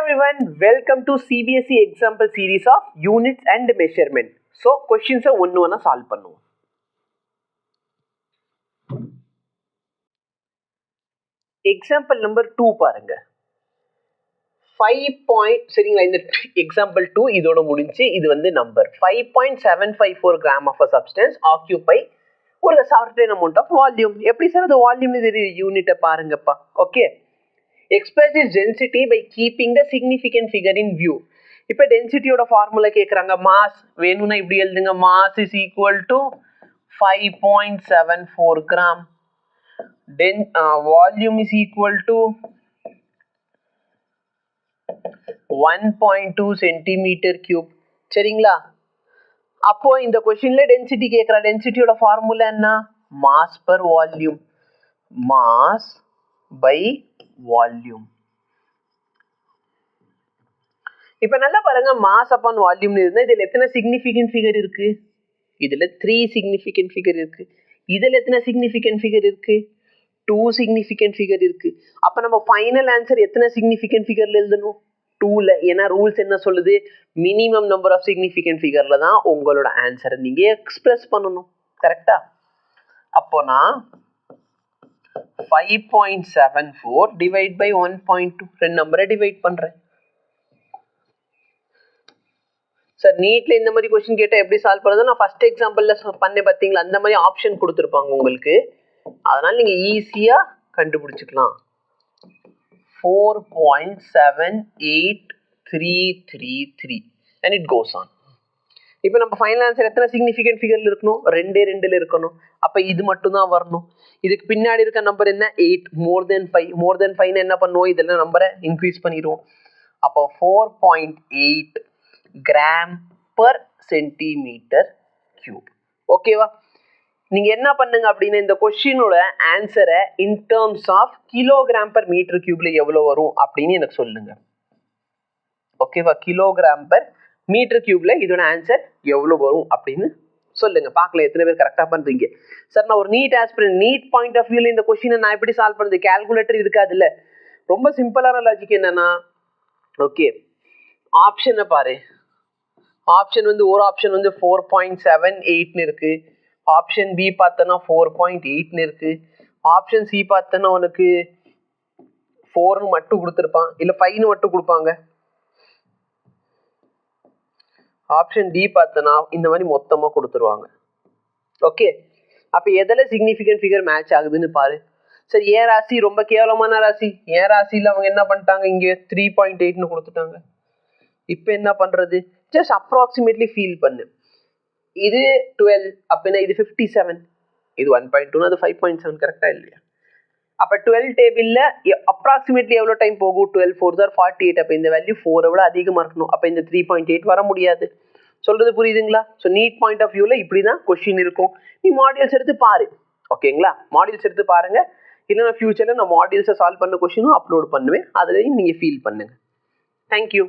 everyone, welcome to CBSE example series of units and measurement. So questions ஒன்னு ஒண்ணா solve பண்ணுவோம். Example number 2 பாருங்க. 5 சரிங்களா, இந்த example 2 இதோட முடிஞ்சு. இது வந்து number 5.754 gram of a substance occupy ஒரு certain amount of volume. எப்படி சார் அது வால்யூம் இது யூனிட்ட பாருங்கப்பா. Okay, express its density by keeping the significant figure in view. இப்போ டென்சிட்டியோட ஃபார்முலா கேக்குறாங்க. மாஸ் வேணும்னா இப்படி எழுதுங்க. Mass is equal to 5.74 gram. Volume is equal to 1.2 centimetre cube. சரிங்களா? அப்போ இந்த क्वेश्चनல டென்சிட்டி கேக்குறா. டென்சிட்டியோட ஃபார்முலா என்ன? Mass per volume. Mass by volume. இப்ப நல்லா பாருங்க, மாஸ் அப்பான் வால்யூம் இருந்தா இதுல எத்தனை சிக்னிஃபிகன்ட் ஃபிகர் இருக்கு? இதுல 3 சிக்னிஃபிகன்ட் ஃபிகர் இருக்கு. இதுல எத்தனை சிக்னிஃபிகன்ட் ஃபிகர் இருக்கு? 2 சிக்னிஃபிகன்ட் ஃபிகர் இருக்கு. அப்ப நம்ம ஃபைனல் ஆன்சர் எத்தனை சிக்னிஃபிகன்ட் ஃபிகர்ல எழுதணும்? 2ல. ஏன்னா ரூல்ஸ் என்ன சொல்லுது? மினிமம் நம்பர் ஆஃப் சிக்னிஃபிகன்ட் ஃபிகர்ல தான் உங்களோட ஆன்சரை நீங்க எக்ஸ்பிரஸ் பண்ணணும். கரெக்டா? அப்போ நான் 5.74 டிவைட் பை 1.2 ரெண்டு நம்பரை டிவைட் பண்றேன். சார் நீட்ல இந்த மாதிரி क्वेश्चन கேட்டா எப்படி சால்வ் பண்றது? நான் ஃபர்ஸ்ட் எக்ஸாம்பிள்ல பண்ணேன் பாத்தீங்களா, அந்த மாதிரி ஆப்ஷன் கொடுத்திருப்பாங்க உங்களுக்கு. அதனால நீங்க ஈஸியா கண்டுபிடிச்சுக்கலாம். 4.7833 and it goes on. இப்போ நம்ம ஃபைனல் ஆன்சர் எத்தனை சிக்னிஃபிகன்ட் ஃபிகர்ல இருக்கணும்? 2ல இருக்கணும். அப்ப இது மட்டும் தான் வரணும். இதுக்கு பின்னாடி இருக்க நம்பர் என்ன? 8. மோர் தென் 5. மோர் தென் 5 என்ன பண்ணுவோம்? இதெல்லாம் நம்பரை இன்க்ரீஸ் பண்ணிடுவோம். அப்போ 4.8 கிராம் பர் சென்டிமீட்டர் கியூப். ஓகேவா? நீங்க என்ன பண்ணுங்க அப்படின்னா, இந்த क्वेश्चनோட ஆன்சரை in terms of kilogram per metre கியூப்ல எவ்வளவு வரும் அப்படின்னு எனக்கு சொல்லுங்க. ஓகேவா? கிலோகிராம் பர் மீட்டர் கியூப்ல இதோட ஆன்சர் எவ்வளவு வரும் அப்படின்னு சொல்லுங்க. பார்க்கல எத்தனை பேர் கரெக்டா பண்றீங்க. சார் நான் ஒரு NEET aspirant, NEET point of வியூல இந்த क्वेश्चனை நான் எப்படி சால்வ் பண்றது? கால்குலேட்டர் இருக்காது இல்ல. ரொம்ப சிம்பிளான லாஜிக் என்னன்னா, ஓகே, ஆப்ஷனை பாரு. ஆப்ஷன் வந்து ஒரு ஆப்ஷன் வந்து 4.78 இருக்கு. ஆப்ஷன் பி பார்த்தனா 4.8 இருக்கு. ஆப்ஷன் சி பார்த்தனா உனக்கு 4 மட்டும் கொடுத்துருப்பான், இல்ல 5 மட்டும் கொடுப்பாங்க. ஆப்ஷன் டி பார்த்தனா இந்த மாதிரி மொத்தமா கொடுத்துருவாங்க. ஓகே, அப்ப எதுல சிக்னிஃபிகன்ட் ஃபிகர் மேட்ச் ஆகுதுன்னு பாரு. சரி, ஏன் ராசி ரொம்ப கேவலமான ராசி. ஏன் ராசியில அவங்க என்ன பண்ணிட்டாங்க? இங்க 3.8ன்னு கொடுத்துட்டாங்க. இப்ப என்ன பண்றது? ஜஸ்ட் அப்ராக்சிமேட்லி ஃபீல் பண்ணு. இது 12 அப்படின்னா இது 57, இது 1.2, அது 5.7. கரெக்டா இல்லையா? அப்ப 12 டேபிள்ல அப்ராக்சிமேட்லி எவ்வளவு டைம் போகும்? 12 4 48. அப்ப இந்த வேல்யூ 4 விட அதிகமா இருக்கணும். அப்ப இந்த 3.8 வர முடியாது. சொல்றது புரியுதுங்களா? ஸோ நீட் பாயிண்ட் ஆஃப் வியூல இப்படிதான் கொஸ்டின் இருக்கும். நீ மாடியூல்ஸ் எடுத்து பாரு. ஓகேங்களா? மாடியூல்ஸ் எடுத்து பாருங்க. இல்லைன்னா ஃபியூச்சர்ல நான் மாடியூல்ஸை சால்வ் பண்ண கொஸ்டினும் அப்லோட் பண்ணுவேன். அதுலையும் நீங்க ஃபீல் பண்ணுங்க. தேங்க்யூ.